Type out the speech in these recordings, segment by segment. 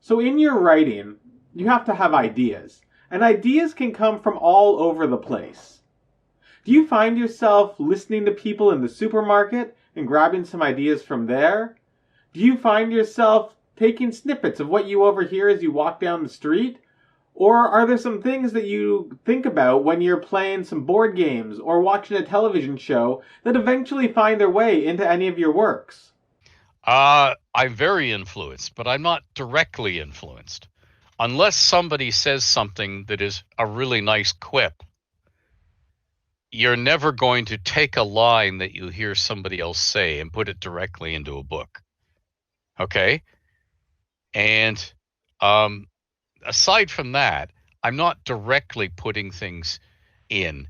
So in your writing, you have to have ideas, and ideas can come from all over the place. Do you find yourself listening to people in the supermarket and grabbing some ideas from there? Do you find yourself taking snippets of what you overhear as you walk down the street? Or are there some things that you think about when you're playing some board games or watching a television show that eventually find their way into any of your works? I'm very influenced, but I'm not directly influenced. Unless somebody says something that is a really nice quip, you're never going to take a line that you hear somebody else say and put it directly into a book. Okay? And um, aside from that, I'm not directly putting things in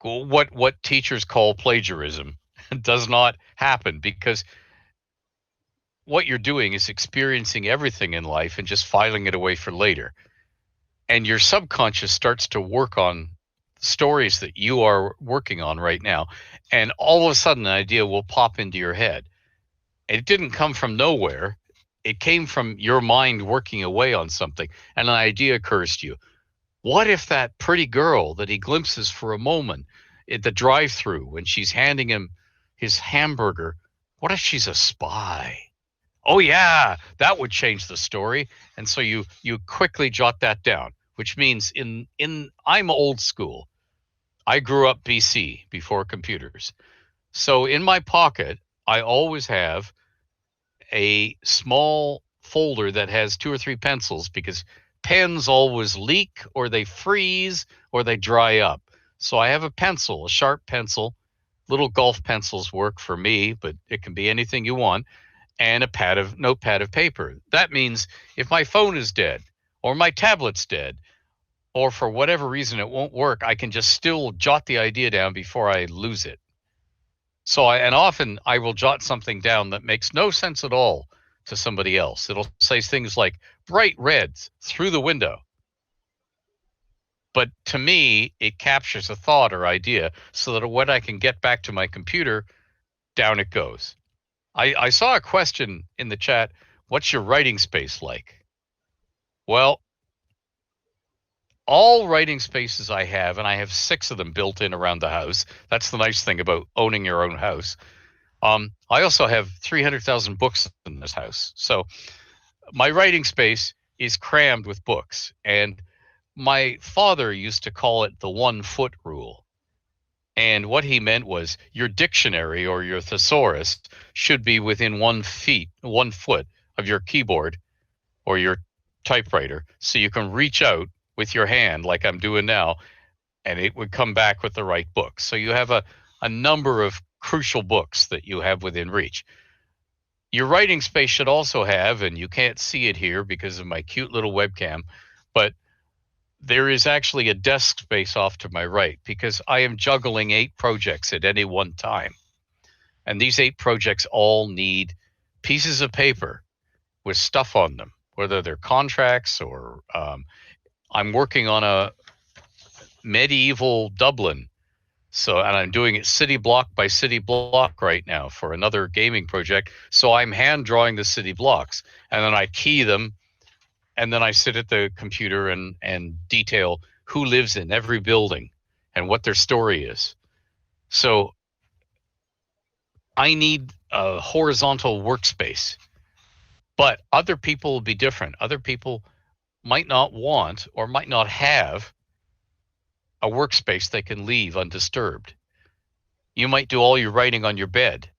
what teachers call plagiarism does not happen because what you're doing is experiencing everything in life and just filing it away for later. And your subconscious starts to work on stories that you are working on right now. And all of a sudden, an idea will pop into your head. It didn't come from nowhere. It came from your mind working away on something, and an idea occurs to you. What if that pretty girl that he glimpses for a moment at the drive through when she's handing him his hamburger, what if she's a spy? Oh yeah, that would change the story. And so you quickly jot that down, which means in I'm old school. I grew up BC before computers. So in my pocket, I always have a small folder that has two or three pencils because pens always leak or they freeze or they dry up. So I have a pencil, a sharp pencil. Little golf pencils work for me, but it can be anything you want, and a notepad of paper. That means if my phone is dead or my tablet's dead or for whatever reason it won't work, I can just still jot the idea down before I lose it. And often I will jot something down that makes no sense at all to somebody else. It'll say things like bright reds through the window. But to me, it captures a thought or idea so that when I can get back to my computer, down it goes. I saw a question in the chat. What's your writing space like? Well, all writing spaces I have, and I have 6 of them built in around the house. That's the nice thing about owning your own house. I also have 300,000 books in this house. So my writing space is crammed with books. And my father used to call it the 1 foot rule. And what he meant was your dictionary or your thesaurus should be within 1 foot of your keyboard or your typewriter. So you can reach out with your hand like I'm doing now, and it would come back with the right book. So you have a number of crucial books that you have within reach. Your writing space should also have, and you can't see it here because of my cute little webcam, but there is actually a desk space off to my right because I am juggling 8 projects at any one time. And these 8 projects all need pieces of paper with stuff on them, whether they're contracts or I'm working on a medieval Dublin. So, and I'm doing it city block by city block right now for another gaming project. So I'm hand drawing the city blocks and then I key them and then I sit at the computer and detail who lives in every building and what their story is. So I need a horizontal workspace, but other people will be different. Other people might not want or might not have a workspace they can leave undisturbed. You might do all your writing on your bed,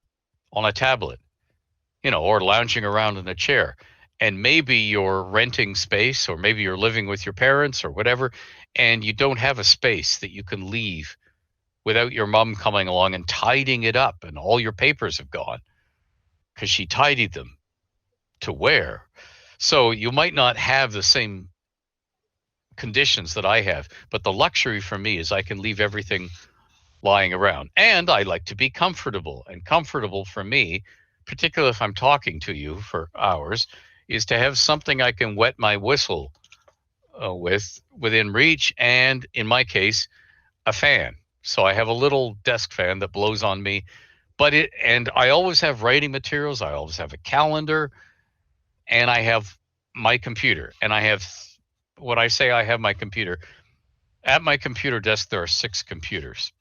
on a tablet, or lounging around in a chair. And maybe you're renting space, or maybe you're living with your parents or whatever, and you don't have a space that you can leave without your mom coming along and tidying it up, and all your papers have gone because she tidied them to wear. So you might not have the same conditions that I have, but the luxury for me is I can leave everything lying around. And I like to be comfortable. And comfortable for me, particularly if I'm talking to you for hours, is to have something I can wet my whistle within reach. And in my case, a fan. So I have a little desk fan that blows on me. And I always have writing materials. I always have a calendar, and I have my computer, and I have, when I say I have my computer, at my computer desk, there are 6 computers.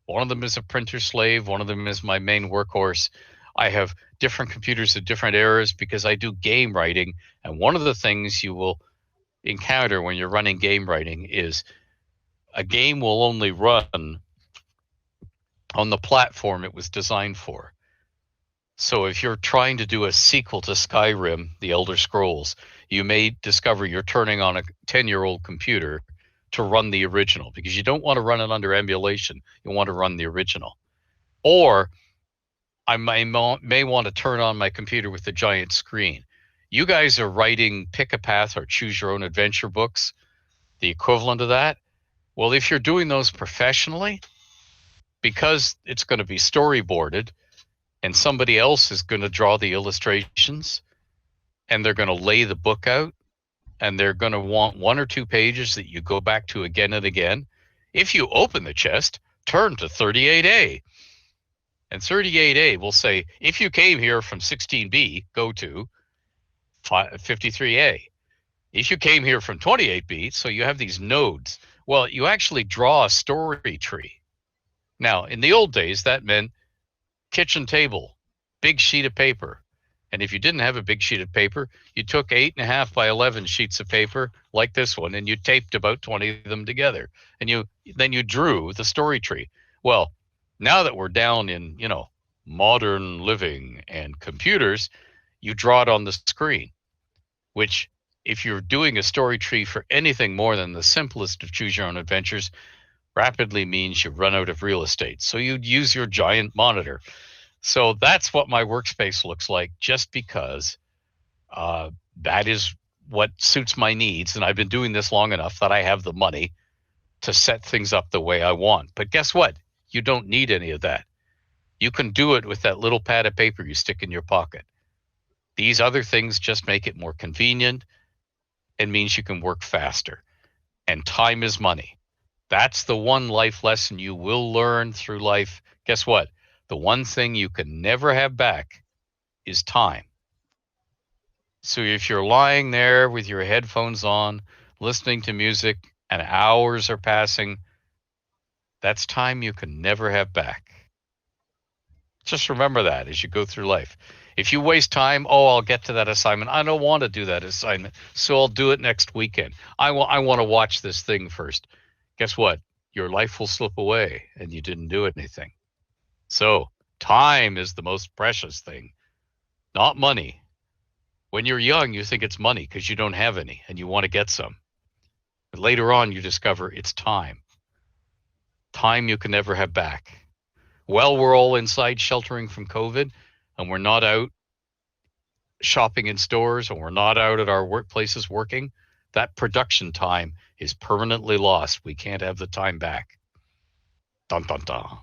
One of them is a printer slave. One of them is my main workhorse. I have different computers at different eras because I do game writing. And one of the things you will encounter when you're running game writing is a game will only run on the platform it was designed for. So if you're trying to do a sequel to Skyrim, The Elder Scrolls, you may discover you're turning on a 10-year-old computer to run the original because you don't want to run it under emulation. You want to run the original. Or I may want to turn on my computer with a giant screen. You guys are writing Pick a Path or Choose Your Own Adventure books, the equivalent of that. Well, if you're doing those professionally, because it's going to be storyboarded and somebody else is going to draw the illustrations and they're going to lay the book out and they're going to want 1 or 2 pages that you go back to again and again. If you open the chest, turn to 38A. And 38A will say, if you came here from 16B, go to 53A. If you came here from 28B, so you have these nodes. Well, you actually draw a story tree. Now, in the old days, that meant kitchen table, big sheet of paper. And if you didn't have a big sheet of paper, you took 8.5 by 11 sheets of paper like this one, and you taped about 20 of them together. And then you drew the story tree. Well, now that we're down in, modern living and computers, you draw it on the screen, which if you're doing a story tree for anything more than the simplest of Choose Your Own Adventures, rapidly means you run out of real estate. So you'd use your giant monitor. So that's what my workspace looks like, just because that is what suits my needs. And I've been doing this long enough that I have the money to set things up the way I want. But guess what? You don't need any of that. You can do it with that little pad of paper you stick in your pocket. These other things just make it more convenient and means you can work faster. And time is money. That's the one life lesson you will learn through life. Guess what? The one thing you can never have back is time. So if you're lying there with your headphones on, listening to music, and hours are passing, that's time you can never have back. Just remember that as you go through life. If you waste time, I'll get to that assignment. I don't want to do that assignment, so I'll do it next weekend. I want to watch this thing first. Guess what? Your life will slip away and you didn't do anything. So time is the most precious thing, not money. When you're young, you think it's money because you don't have any and you want to get some. But later on, you discover it's time. Time you can never have back. Well, we're all inside sheltering from COVID and we're not out shopping in stores and we're not out at our workplaces working. That production time is permanently lost. We can't have the time back. Dun, dun, dun.